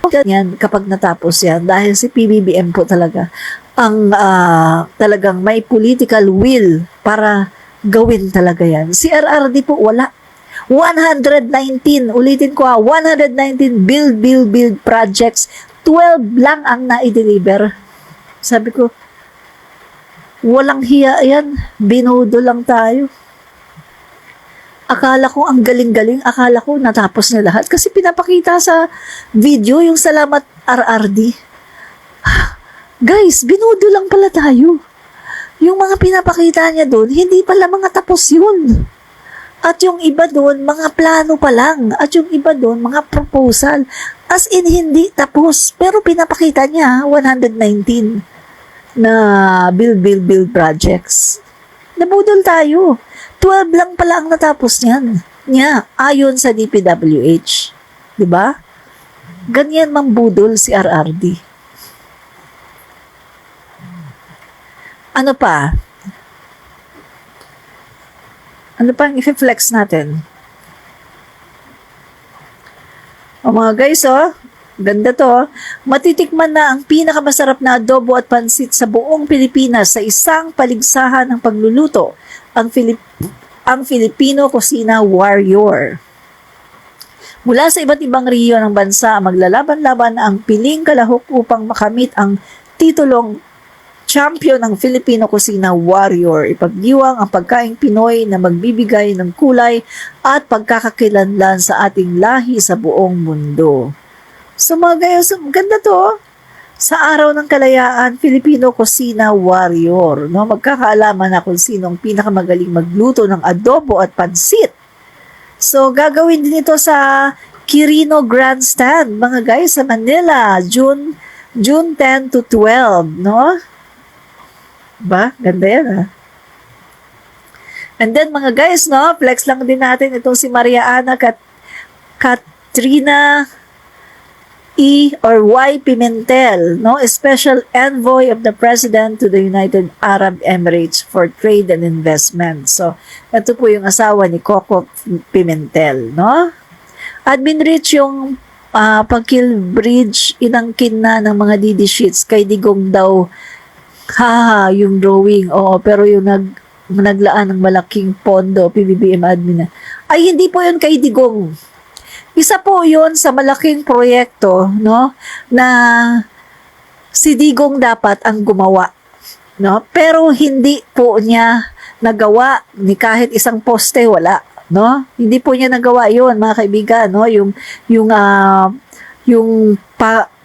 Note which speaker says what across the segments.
Speaker 1: Ganyan kapag natapos yan dahil si PBBM po talaga ang talagang may political will para gawin talaga yan. Si RRD po wala. 119, ulitin ko 119 build projects, 12 lang ang na-deliver. Sabi ko, walang hiya yan, binodo lang tayo. Akala ko ang galing-galing, akala ko natapos na lahat. Kasi pinapakita sa video yung salamat RRD. Guys, binudo lang pala tayo. Yung mga pinapakita niya doon, hindi pala mga tapos yun. At yung iba doon, mga plano pa lang. At yung iba doon, mga proposal. As in, hindi tapos. Pero pinapakita niya, 119 na build projects. Nabudol tayo. 12 lang pala ang natapos niyan. Ayon sa DPWH. Diba? Ganyan mambudol si RRD. Ano pa? Ano pa ang i-flex natin? O mga guys, ganda to. Matitikman na ang pinakamasarap na adobo at pansit sa buong Pilipinas sa isang paligsahan ng pagluluto. Ang Filipino Kusina Warrior. Mula sa iba't ibang rehiyon ng bansa, maglalaban-laban ang piling kalahok upang makamit ang titulong champion ng Filipino Kusina Warrior. Ipagdiwang ang pagkaing Pinoy na magbibigay ng kulay at pagkakakilanlan sa ating lahi sa buong mundo. So mga guys, ganda to. Sa araw ng kalayaan, Filipino Kusina Warrior. No? Magkakaalaman na kung sinong pinakamagaling magluto ng adobo at pansit. So, gagawin din ito sa Quirino Grandstand, mga guys, sa Manila, June 10 to 12, no? Ba? Ganda yan, And then, mga guys, no? Flex lang din natin itong si Maria Ana Katrina Y Pimentel, no? A special envoy of the President to the United Arab Emirates for Trade and Investment. So, ito po yung asawa ni Coco Pimentel, no? Admin Rich yung Pagkil Bridge, inangkin na ng mga DD sheets kay Digong daw. Yung drawing. Oo, pero yung naglaan ng malaking pondo, PBBM admin na. Ay, hindi po yun kay Digong. Isa po yun sa malaking proyekto, no, na si Digong dapat ang gumawa, no? Pero hindi po niya nagawa ni kahit isang poste, wala, no? Hindi po niya nagawa yun, mga kaibigan, no? Yung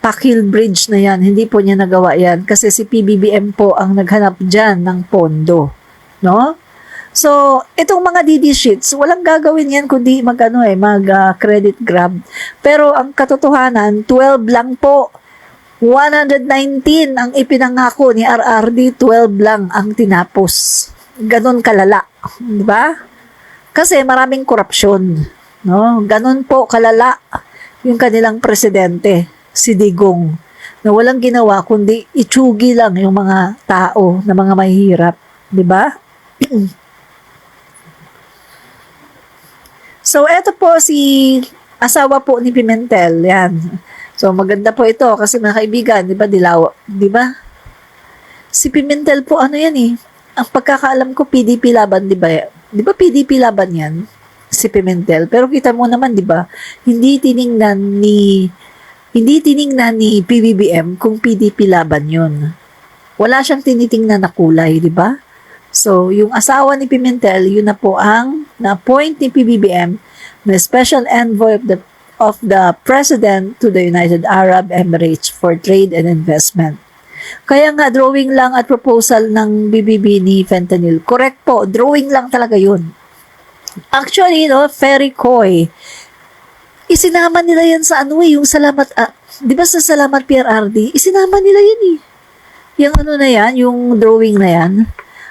Speaker 1: Pakil Bridge na yan, hindi po niya nagawa yan kasi si PBBM po ang naghanap dyan ng pondo, no? So, itong mga DD sheets, walang gagawin yan kundi mag-credit grab. Pero ang katotohanan, 12 lang po. 119 ang ipinangako ni RRD, 12 lang ang tinapos. Ganon kalala, di ba? Kasi maraming korupsyon, no? Ganon po kalala yung kanilang presidente, si Digong, na walang ginawa kundi itsugi lang yung mga tao na mga mahihirap, di ba? So, eto po si asawa po ni Pimentel. Yan. So, maganda po ito kasi mga kaibigan, di ba, di ba? Si Pimentel po, ano yan eh? Ang pagkakaalam ko, PDP laban, di ba? Di ba PDP laban yan? Si Pimentel. Pero kita mo naman, di ba? Hindi tiningnan ni PBBM kung PDP laban yun. Wala siyang tinitingnan na kulay, di ba? So, yung asawa ni Pimentel, yun na po ang na-appoint ni PBBM na Special Envoy of the President to the United Arab Emirates for Trade and Investment. Kaya nga, drawing lang at proposal ng BBB ni Fentanyl. Correct po, drawing lang talaga yun. Actually, no, very coy. Isinama nila yan sa yung salamat, di ba sa salamat PRRD? Isinama nila yan eh. Yung yung drawing na yan.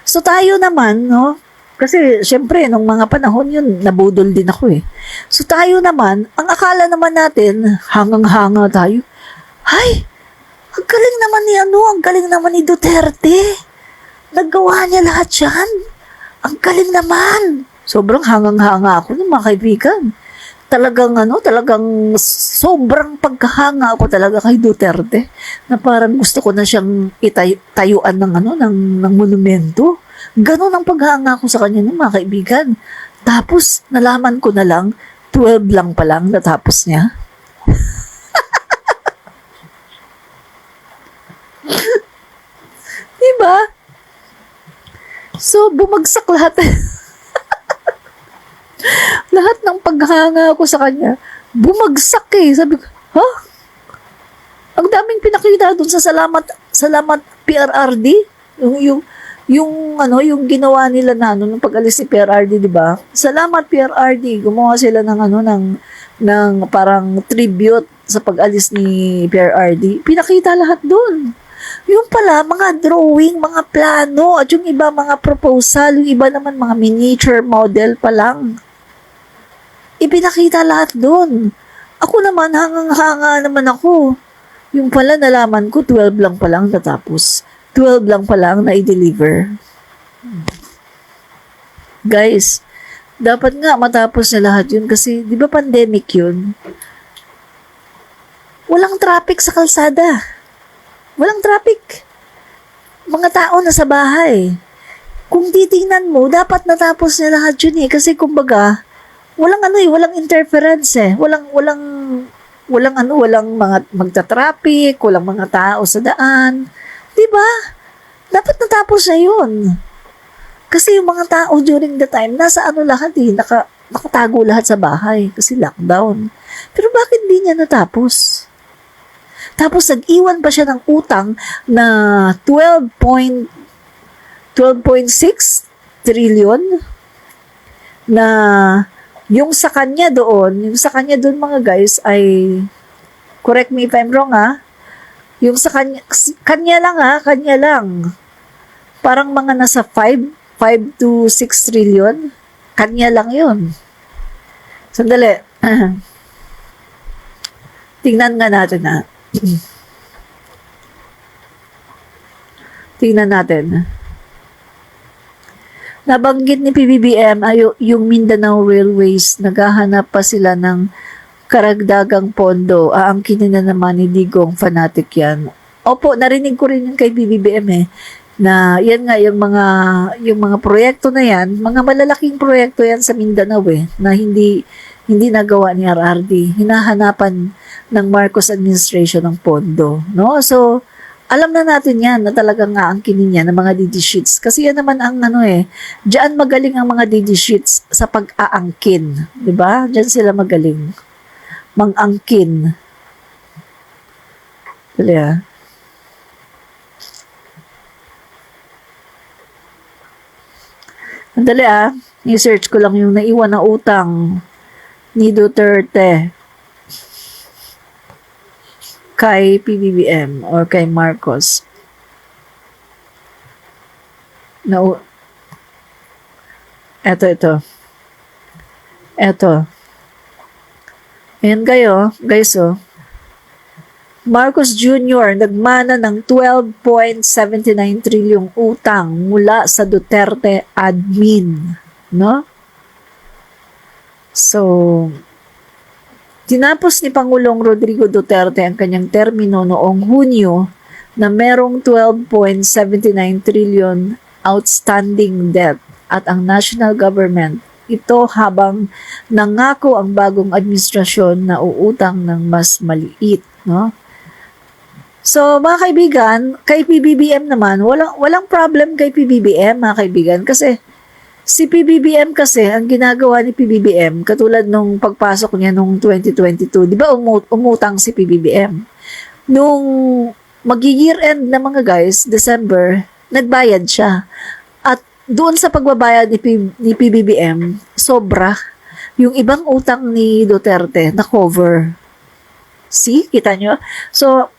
Speaker 1: So tayo naman, no? Kasi syempre nung mga panahon yun, nabudol din ako eh. So tayo naman, ang akala naman natin, hangang-hanga tayo. Ay, ang galing naman ang galing naman ni Duterte. Nagawa niya lahat yan. Ang galing naman. Sobrang hangang-hanga ako ng mga kaibigan. talagang sobrang pagkahanga ko talaga kay Duterte na parang gusto ko na siyang itayuan ng ng monumento. Ganon ang paghanga ko sa kanya ng mga kaibigan. Tapos nalaman ko na lang 12 lang pa lang natapos niya. Diba? So bumagsak lahat. Lahat ng paghanga ko sa kanya, bumagsak eh. Sabi ko, ha? Ang daming pinakita doon sa salamat PRRD. Yung ginawa nila na nung pag-alis ni PRRD, di ba? Salamat PRRD. Gumawa sila ng parang tribute sa pag-alis ni PRRD. Pinakita lahat doon. Yung pala, mga drawing, mga plano, at yung iba mga proposal, yung iba naman mga miniature model pa lang. Ipinakita lahat doon. Ako naman, hangang-hanga naman ako. Yung pala nalaman ko, 12 lang pa lang natapos. 12 lang pa lang na i-deliver. Guys, dapat nga matapos na lahat yun kasi, di ba pandemic yun? Walang traffic sa kalsada. Walang traffic. Mga tao na sa bahay. Kung titingnan mo, dapat natapos na lahat yun eh. Kasi kumbaga, walang interference eh. Walang mga magta-traffic, walang mga tao sa daan. 'Di ba? Dapat natapos na 'yun. Kasi yung mga tao during the time nasa lahat eh, nakatago lahat sa bahay kasi lockdown. Pero bakit hindi niya natapos? Tapos nag-iwan pa siya ng utang na 12.6 trillion na yung sa kanya doon mga guys ay, correct me if I'm wrong yung sa kanya lang. Parang mga nasa 5 to 6 trillion. Kanya lang yun. Sandali. Tingnan nga natin Tingnan natin. Nabanggit ni PBBM ay yung Mindanao Railways, naghahanap pa sila ng karagdagang pondo. Aangkinin na naman ni Digong, fanatic yan. Opo, narinig ko rin yun kay PBBM na yan nga yung mga proyekto na yan, mga malalaking proyekto yan sa Mindanao na hindi nagawa ni RRD. Hinahanapan ng Marcos administration ng pondo, no? So alam na natin yan na talagang aangkinin niya ng mga DD sheets. Kasi yan naman ang diyan magaling ang mga DD sheets sa pag-aangkin. Diba? Diyan sila magaling. Mang-angkin. Dali Andali i-search ko lang yung naiwan na utang ni Duterte kay PBBM or kay Marcos. Ito. Ayan guys. Marcos Jr. nagmana ng 12.79 trilyong utang mula sa Duterte admin, no? So, tinapos ni Pangulong Rodrigo Duterte ang kanyang termino noong Hunyo na merong 12.79 trillion outstanding debt at ang national government. Ito habang nangako ang bagong administrasyon na uutang ng mas maliit, no? So, mga kaibigan, kay PBBM naman, walang problem kay PBBM, mga kaibigan, kasi si PBBM kasi, ang ginagawa ni PBBM, katulad nung pagpasok niya nung 2022, di ba umutang si PBBM? Nung mag-year end na mga guys, December, nagbayad siya. At doon sa pagbabayad ni PBBM, sobra. Yung ibang utang ni Duterte na cover. See? Kita nyo? So,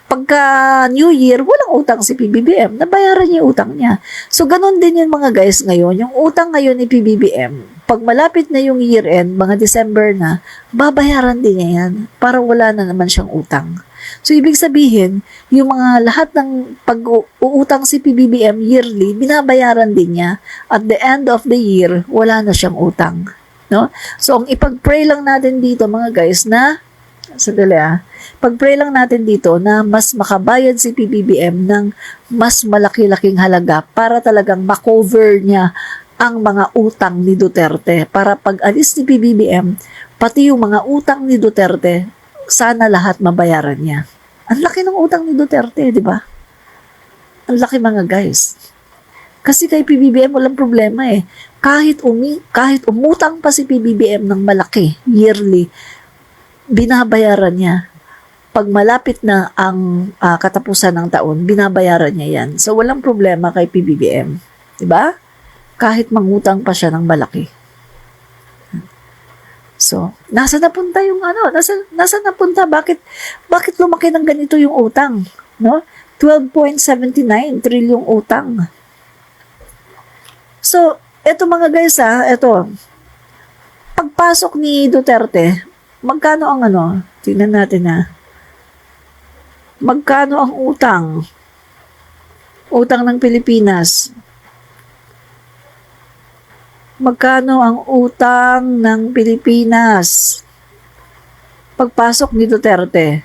Speaker 1: pagka New Year, walang utang si PBBM. Nabayaran niya yung utang niya. So, ganun din yung mga guys ngayon. Yung utang ngayon ni PBBM, pag malapit na yung year end, mga December na, babayaran din niya yan para wala na naman siyang utang. So, ibig sabihin, yung mga lahat ng pag-uutang si PBBM yearly, binabayaran din niya. At the end of the year, wala na siyang utang. no? So, ang ipag-pray lang natin dito, mga guys, na, sandali pag-pray lang natin dito na mas makabayad si PBBM ng mas malaki-laking halaga para talagang makover niya ang mga utang ni Duterte. Para pag alis ni PBBM, pati yung mga utang ni Duterte, sana lahat mabayaran niya. Ang laki ng utang ni Duterte, di ba? Ang laki, mga guys. Kasi kay PBBM walang problema eh. Kahit umutang pa si PBBM ng malaki, yearly, binabayaran niya. Pag malapit na ang katapusan ng taon, binabayaran niya yan. So, walang problema kay PBBM. Diba? Kahit mangutang pa siya ng malaki. So, nasa napunta yung nasa napunta? Bakit lumaki ng ganito yung utang? No? 12.79 trilyong utang. So, eto mga guys eto. Pagpasok ni Duterte, magkano ang tingnan natin magkano ang utang? Utang ng Pilipinas. Magkano ang utang ng Pilipinas? Pagpasok ni Duterte.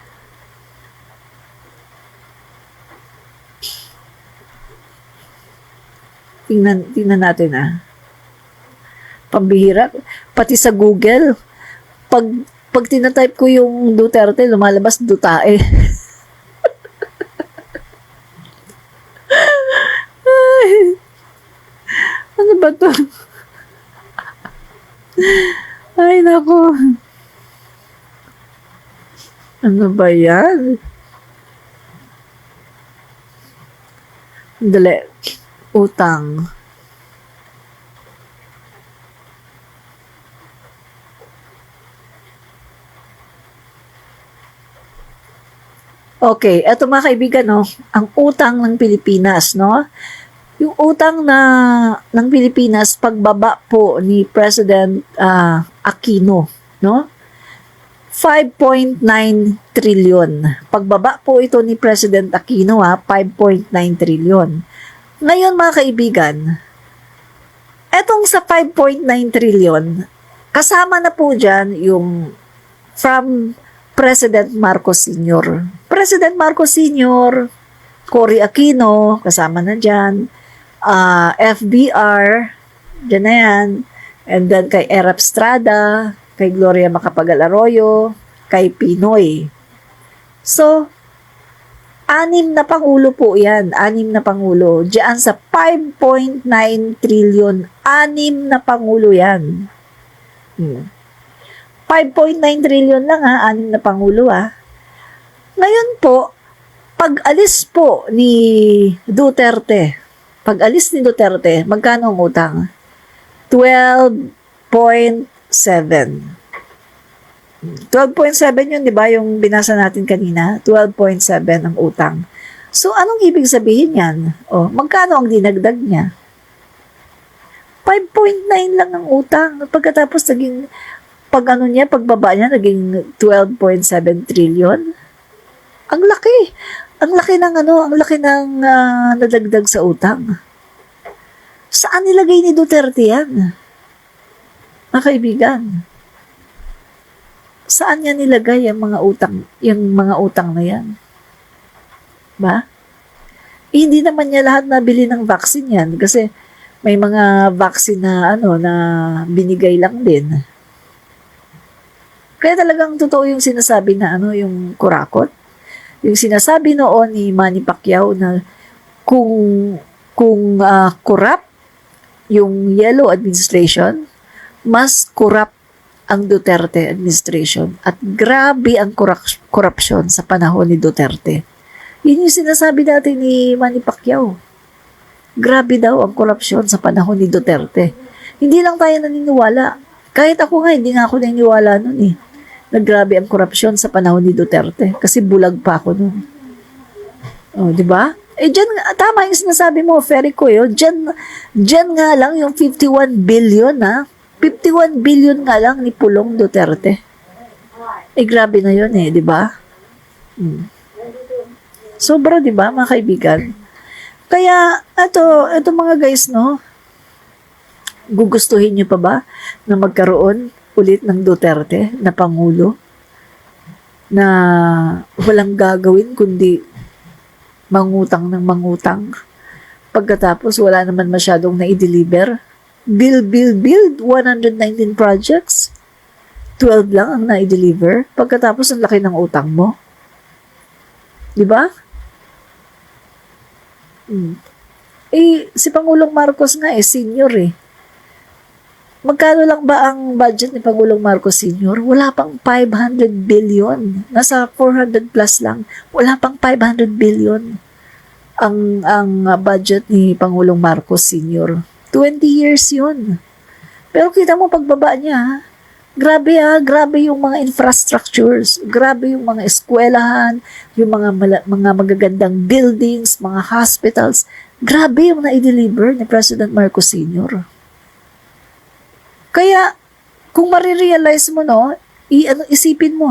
Speaker 1: Tingnan natin Pambihira. Pati sa Google, pag tinatype ko yung Duterte, lumalabas Dutae. Ay, ano ba to? Ay, nako. Ano ba yan? Dali. Utang. Okay, eto mga kaibigan, ang utang ng Pilipinas, no? Yung utang ng Pilipinas, pagbaba po ni President Aquino, no? 5.9 trillion. Pagbaba po ito ni President Aquino, 5.9 trillion. Ngayon, mga kaibigan, etong sa 5.9 trillion, kasama na po dyan yung from President Marcos Sr. President Marcos Sr., Cory Aquino, kasama na dyan, FBR, dyan na yan, and then kay Erap Estrada, kay Gloria Macapagal Arroyo, kay Pinoy. So, 6 na pangulo po yan, 6 na pangulo. Diyan sa 5.9 trillion, 6 na pangulo yan. 5.9 trillion lang 6 na pangulo Ngayon po, pag-alis po ni Duterte, magkano ang utang? 12.7. 12.7 yun, di ba? Yung binasa natin kanina, 12.7 ang utang. So, anong ibig sabihin yan? Magkano ang dinagdag niya? 5.9 lang ang utang. Pagkatapos pagbaba niya, naging 12.7 trillion. Ang laki. Ang laki ng nadagdag sa utang. Saan nilagay ni Duterte yan? Mga kaibigan. Saan niya nilagay yung mga utang na yan? Ba? Hindi naman niya lahat nabili ng vaccine yan kasi may mga vaccine na na binigay lang din. Kaya talagang totoo yung sinasabi na yung kurakot. Yung sinasabi noon ni Manny Pacquiao na kung corrupt yung Yellow administration, mas corrupt ang Duterte administration. At grabe ang corruption sa panahon ni Duterte. Yun yung sinasabi natin ni Manny Pacquiao. Grabe daw ang korupsyon sa panahon ni Duterte. Hindi lang tayo naniniwala. Kahit ako nga, hindi nga ako naniniwala nun Naggrabe ang korupsyon sa panahon ni Duterte. Kasi bulag pa ako nun. Di ba? Tama yung sinasabi mo, Ferico, Diyan nga lang yung 51 billion, 51 billion nga lang ni Pulong Duterte. Grabe na yun di ba? Sobra, di ba, mga kaibigan? Kaya, ito mga guys, Gugustuhin niyo pa ba na magkaroon ulit ng Duterte na Pangulo na walang gagawin kundi mangutang ng mangutang? Pagkatapos wala naman masyadong na-deliver. Build, 119 projects. 12 lang ang na-deliver. Pagkatapos ang laki ng utang mo. Di ba? Si Pangulong Marcos nga senior Magkano lang ba ang budget ni Pangulong Marcos Sr.? Wala pang 500 billion. Nasa 400 plus lang. Wala pang 500 billion ang budget ni Pangulong Marcos Sr. 20 years yun. Pero kita mo pagbaba niya, grabe yung mga infrastructures, grabe yung mga eskwelahan, yung mga magagandang buildings, mga hospitals. Grabe yung na-deliver ni President Marcos Sr. Kaya, kung marirealize mo, isipin mo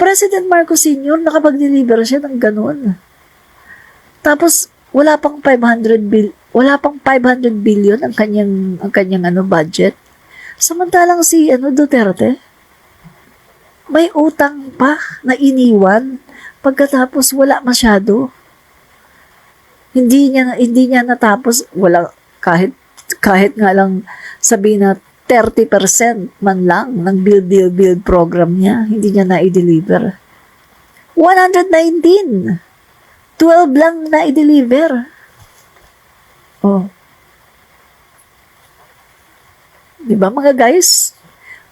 Speaker 1: President Marcos Sr. nakapag-deliver siya ng ganun. Tapos, wala pang 500 billion ang kanyang budget. Samantalang si Duterte, may utang pa na iniwan pagkatapos wala masyado. Hindi niya natapos, wala kahit nga lang sabihin na 30% man lang ng build program niya, hindi niya na-deliver. 119! 12 lang na-deliver. Oh. Diba mga guys?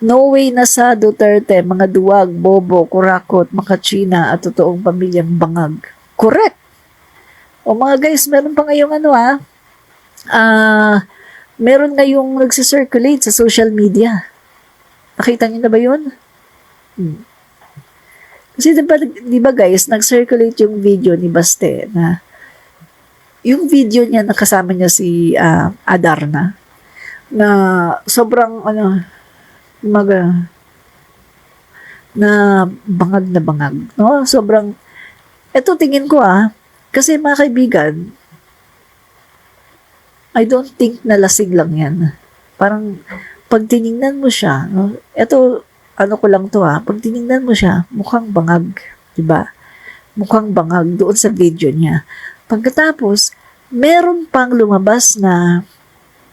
Speaker 1: No way na sa Duterte, mga duwag, bobo, kurakot, makachina, at totoong pamilyang bangag. Correct! O mga guys, meron pa ngayong meron ngayong nagsisirculate sa social media. Nakita niyo na ba yun? Kasi diba guys, nag-circulate yung video ni Baste na yung video niya nakasama niya si Adarna na sobrang na bangag, no? Sobrang eto tingin ko kasi mga kaibigan, I don't think na lasing lang yan. Parang, pag tinignan mo siya, no? Ito, ko lang to pag tinignan mo siya, mukhang bangag, diba? Mukhang bangag doon sa video niya. Pagkatapos, meron pang lumabas na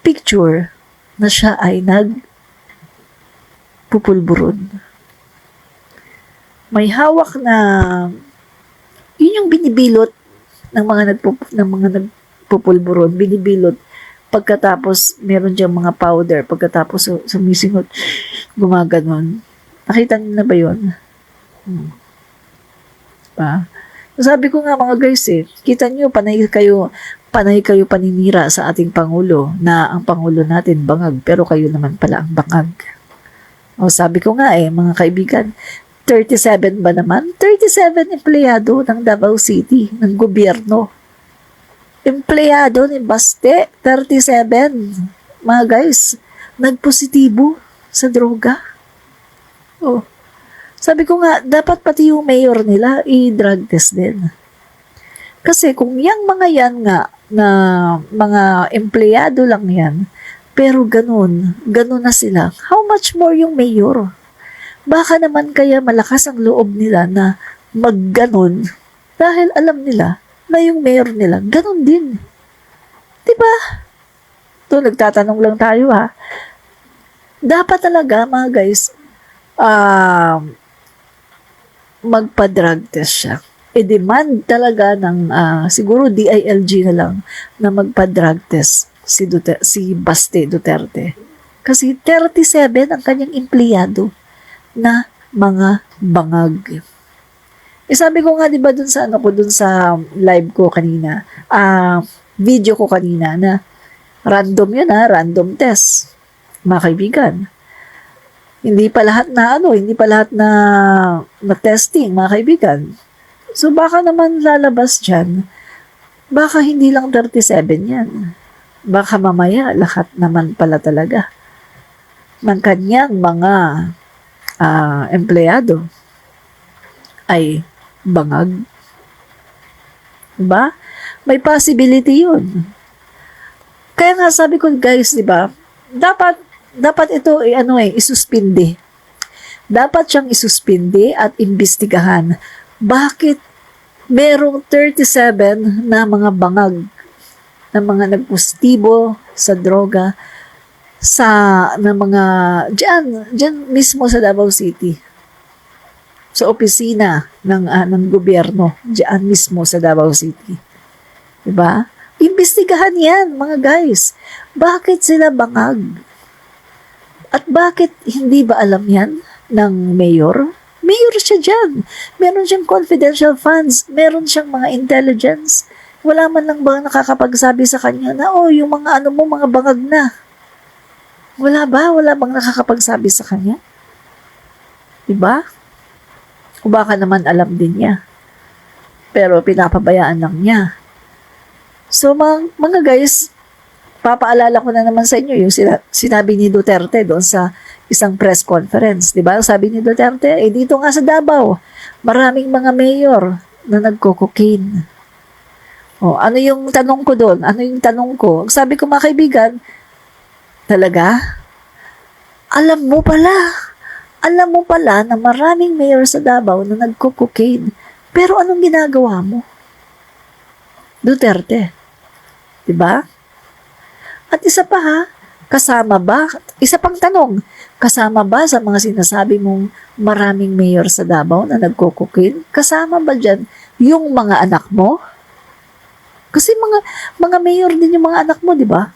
Speaker 1: picture na siya ay nagpupulburon. May hawak na, yun yung binibilot ng mga nagpupulburon, binibilot. Pagkatapos, meron diyang mga powder. Pagkatapos, sumisingot, gumaganon. Nakita niyo na ba yun? Sabi ko nga mga guys kita niyo, panay kayo paninira sa ating Pangulo na ang Pangulo natin bangag, pero kayo naman pala ang bangag. Sabi ko nga mga kaibigan, 37 ba naman? 37 empleyado ng Davao City, ng gobyerno. Empleyado ni Baste, 37. Mga guys, nagpositibo sa droga. Sabi ko nga, dapat pati yung mayor nila i-drug test din. Kasi kung yung mga yan nga, na mga empleyado lang yan, pero ganun na sila, how much more yung mayor? Baka naman kaya malakas ang loob nila na magganon dahil alam nila na yung mayor nila, ganun din. Diba? Ito, nagtatanong lang tayo Dapat talaga, mga guys, magpa-drug test siya. I-demand talaga ng, siguro DILG na lang, na magpa-drug test si Baste Duterte. Kasi 37 ang kanyang empleyado na mga bangag. Sabi ko nga, di ba, dun sa live ko kanina, video ko kanina na random yun random test. Mga kaibigan. Hindi pa lahat na testing, mga kaibigan. So, baka naman lalabas dyan, baka hindi lang 37 yan. Baka mamaya, lahat naman pala talaga ng kanyang mga empleyado ay bangag. Diba? May possibility yun. Kaya nga sabi ko guys, diba, dapat ito isuspindi. Dapat siyang isuspindi at imbestigahan. Bakit merong 37 na mga bangag na mga nagpustibo sa droga na mga diyan mismo sa Davao City, sa opisina ng gobyerno diyan mismo sa Davao City, diba? Imbestigahan yan, mga guys. Bakit sila bangag? At bakit hindi ba alam yan ng mayor? Mayor siya dyan. Meron siyang confidential funds. Meron siyang mga intelligence. Wala man lang ba nakakapagsabi sa kanya na, yung mga mga bangag na. Wala bang nakakapagsabi sa kanya? Diba? O baka naman alam din niya. Pero pinapabayaan lang niya. So, mga guys, papaalala ko na naman sa inyo yung sinabi ni Duterte doon sa isang press conference. Diba? Sabi ni Duterte, dito nga sa Davao, maraming mga mayor na nagko-cocaine. Ano yung tanong ko doon? Ano yung tanong ko? Sabi ko, mga kaibigan, talaga? Alam mo pala na maraming mayor sa Davao na nagko-cocaine. Pero anong ginagawa mo? Duterte. Diba? At isa pa isa pang tanong, kasama ba sa mga sinasabi mong maraming mayor sa Davao na nagko-cocaine? Kasama ba dyan yung mga anak mo? Kasi mga mayor din yung mga anak mo, di ba?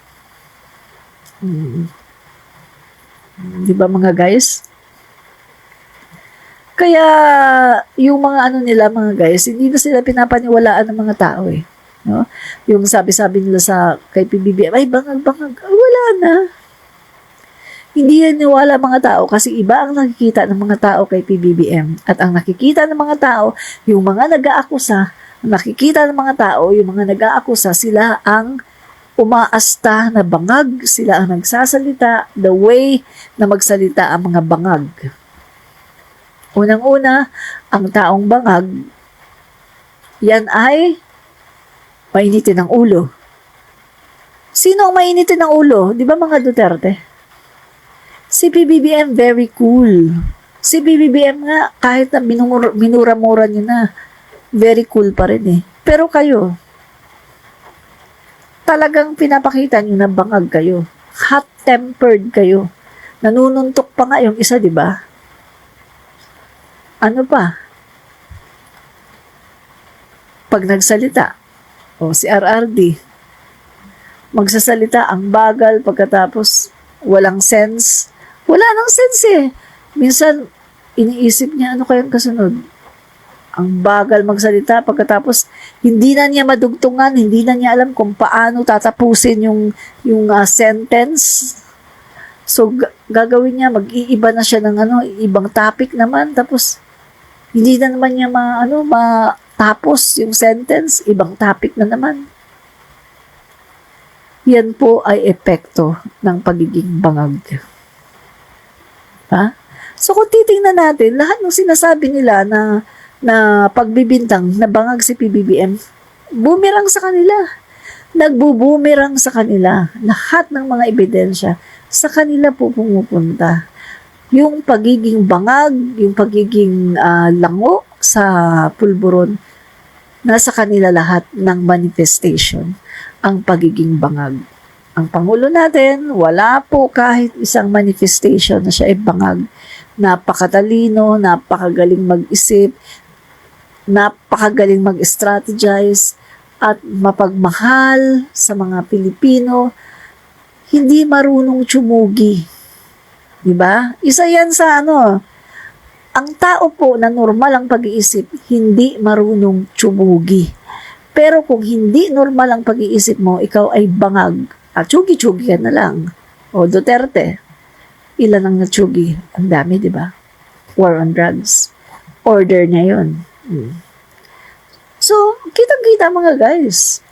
Speaker 1: Di ba mga guys? Kaya yung mga nila mga guys, hindi na sila pinapaniwalaan ng mga tao eh. No? Yung sabi-sabi nila kay PBBM, bangag, wala na. Hindi naniwala mga tao kasi iba ang nakikita ng mga tao kay PBBM. At ang nakikita ng mga tao, yung mga nag-aakusa, nakikita ng mga tao, yung mga nag-aakusa, sila ang umaasta na bangag, sila ang nagsasalita, the way na magsalita ang mga bangag. Unang-una, ang taong bangag, yan ay mainitin ng ulo. Sino ang mainitin ng ulo? Di ba mga Duterte? Si PBBM very cool. Si PBBM nga, kahit na minura-mura niyo na, very cool pa rin eh. Pero kayo, talagang pinapakita niyo na bangag kayo. Hot-tempered kayo. Nanununtok pa nga yung isa, di ba? Ano pa? Pag nagsalita, si RRD, magsasalita ang bagal pagkatapos walang sense. Wala nang sense eh. Minsan, iniisip niya, ano kayang kasunod? Ang bagal magsalita pagkatapos hindi na niya madugtungan, hindi na niya alam kung paano tatapusin yung sentence. So, gagawin niya, mag-iiba na siya ng ibang topic naman. Tapos, hindi na naman niya matapos yung sentence, ibang topic na naman. Yan po ay epekto ng pagiging bangag. Ha? So kung titingnan natin, lahat ng sinasabi nila na pagbibintang na bangag si PBBM, boomerang sa kanila. Nagbubumerang sa kanila. Lahat ng mga ebidensya sa kanila po pumupunta. Yung pagiging bangag, yung pagiging lango sa pulburon, nasa kanila lahat ng manifestation ang pagiging bangag. Ang Pangulo natin, wala po kahit isang manifestation na siya ay bangag. Napakatalino, napakagaling mag-isip, napakagaling mag-strategize, at mapagmahal sa mga Pilipino, hindi marunong tsumugi. Diba? Isa yan sa ang tao po na normal ang pag-iisip, hindi marunong tsumugi. Pero kung hindi normal ang pag-iisip mo, ikaw ay bangag. At tsugi-tsugi ka na lang. O Duterte, ilan ang natsugi? Ang dami, di ba? War on drugs. Order niya yun. So, kitang-kita mga guys.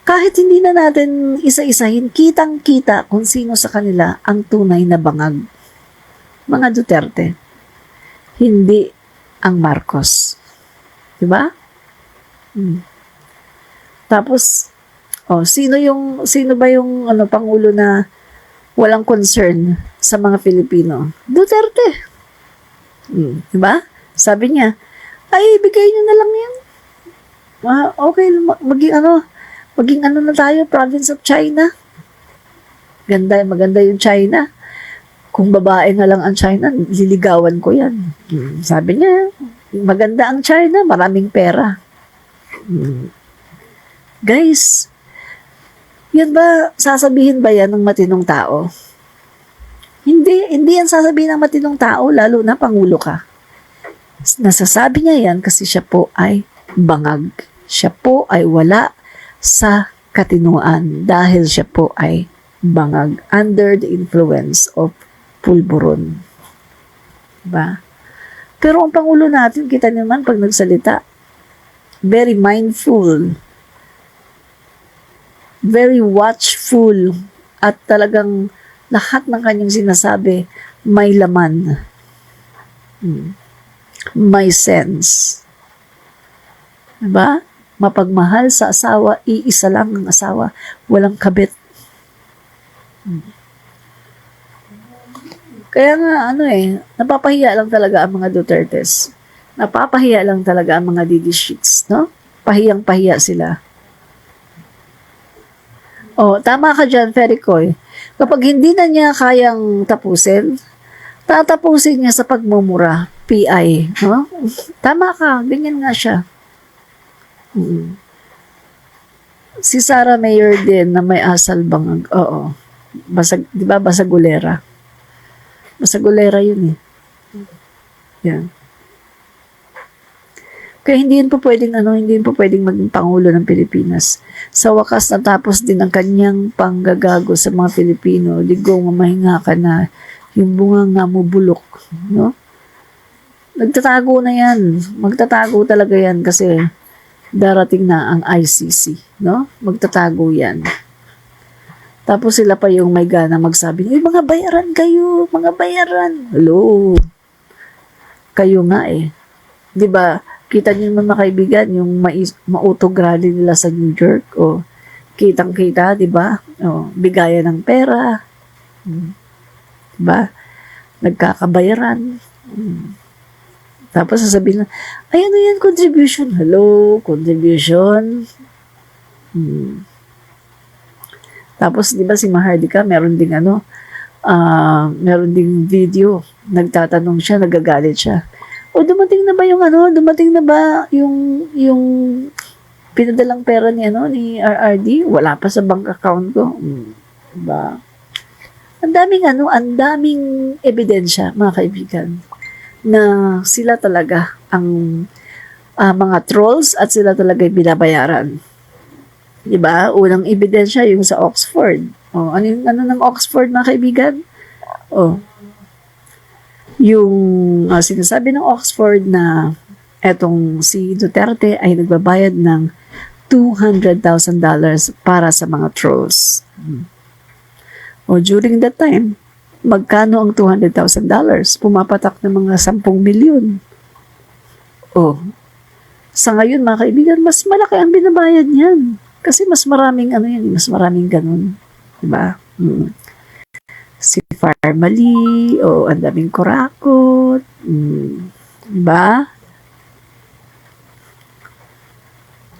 Speaker 1: Kahit hindi na natin isa-isahin, kitang-kita kung sino sa kanila ang tunay na bangag. Mga Duterte. Hindi ang Marcos. Di ba? Tapos, sino ba yung Pangulo na walang concern sa mga Filipino. Duterte. Diba? Sabi niya, ay, bigay niyo na lang yan. Okay, maging ano na tayo, province of China. Maganda yung China. Kung babae nga lang ang China, liligawan ko yan. Sabi niya, maganda ang China, maraming pera. Guys, yan ba, sasabihin ba yan ng matinong tao? Hindi yan sasabihin ng matinong tao, lalo na pangulo ka. Nasasabi niya yan kasi siya po ay bangag. Siya po ay wala sa katinuan dahil siya po ay bangag under the influence of pulburon. Diba? Pero ang pangulo natin, kita naman pag nagsalita, very mindful, very watchful, at talagang lahat ng kanyang sinasabi may laman. May sense. Diba? Mapagmahal sa asawa, iisa lang ang asawa, walang kabit. Kaya nga, napapahiya lang talaga ang mga Dutertes. Napapahiya lang talaga ang mga Didi Sheets, no? Pahiyang-pahiya sila. Tama ka dyan, Fericoy. Kapag hindi na niya kayang tapusin, tatapusin niya sa pagmumura, PI. No? Tama ka, ganyan nga siya. Si Sara Mayor din na may asal bangag. Oo. Di ba? Basagulera. Basagulera yun eh. Yan. Kaya hindi yun po pwedeng maging Pangulo ng Pilipinas. Sa wakas, natapos din ang kanyang panggagago sa mga Pilipino. Digong mamahinga ka na yung bunga nga mo bulok. No? Nagtatago na yan. Magtatago talaga yan kasi darating na ang ICC. No? Magtatago yan. Tapos sila pa yung may gana magsabi, mga bayaran kayo, mga bayaran. Hello. Kayo nga eh. 'Di ba? Kita niyo naman mga kaibigan yung mautog rally nila sa New York o kitang-kita, 'di ba? Bigayan ng pera. 'Di ba? Nagkakabayaran. Tapos sasabihin na, ay ano yan, contribution. Hello, contribution. Tapos, di ba si Mahardika, meron ding meron ding video. Nagtatanong siya, nagagalit siya. Dumating na ba yung pinadalang pera ni RRD? Wala pa sa bank account ko. Diba? Ang daming ebidensya, mga kaibigan, na sila talaga ang mga trolls at sila talaga yung binabayaran. Diba? Unang ebidensya yung sa Oxford. Ano ng Oxford, mga kaibigan? Yung sinasabi ng Oxford na etong si Duterte ay nagbabayad ng $200,000 para sa mga trolls. During that time, magkano ang $200,000? Pumapatak ng mga 10 milyon. Sa ngayon, mga kaibigan, mas malaki ang binabayad niyan. Kasi mas maraming ganun. Diba? Si Farmally, ang daming kurakot. Diba?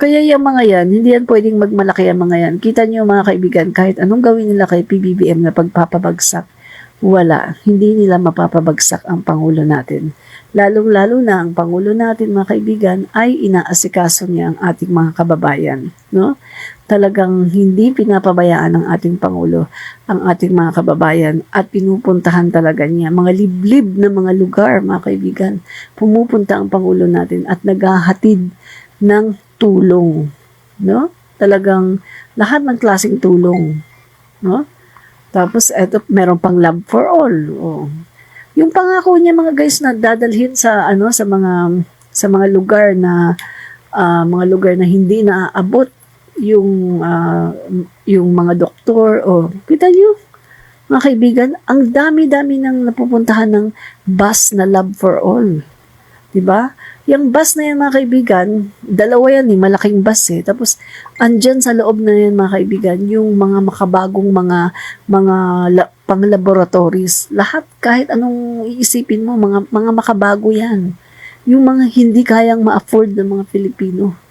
Speaker 1: Kaya yung mga yan, hindi yan pwedeng magmalaki ang mga yan. Kita nyo mga kaibigan, kahit anong gawin nila kay PBBM na pagpapabagsak, wala. Hindi nila mapapabagsak ang Pangulo natin. Lalong-lalo na ang Pangulo natin, mga kaibigan, ay inaasikaso niya ang ating mga kababayan. No? Talagang hindi pinapabayaan ng ating Pangulo ang ating mga kababayan at pinupuntahan talaga niya. Mga liblib na mga lugar, mga kaibigan, pumupunta ang Pangulo natin at naghahatid ng tulong. No? Talagang lahat ng klaseng tulong. No? Tapos, meron pang love for all. Yung pangako niya mga guys na dadalhin sa mga lugar na hindi naaabot yung mga doktor kita niyo mga kaibigan, ang dami-dami nang napupuntahan ng bus na love for all. 'Di ba? Yung bus na yan, mga kaibigan, dalawa yan malaking bus eh. Tapos andyan sa loob na yan, mga kaibigan, yung mga makabagong mga pang laboratories. Lahat, kahit anong iisipin mo, mga makabago yan. Yung mga hindi kayang ma-afford ng mga Filipino.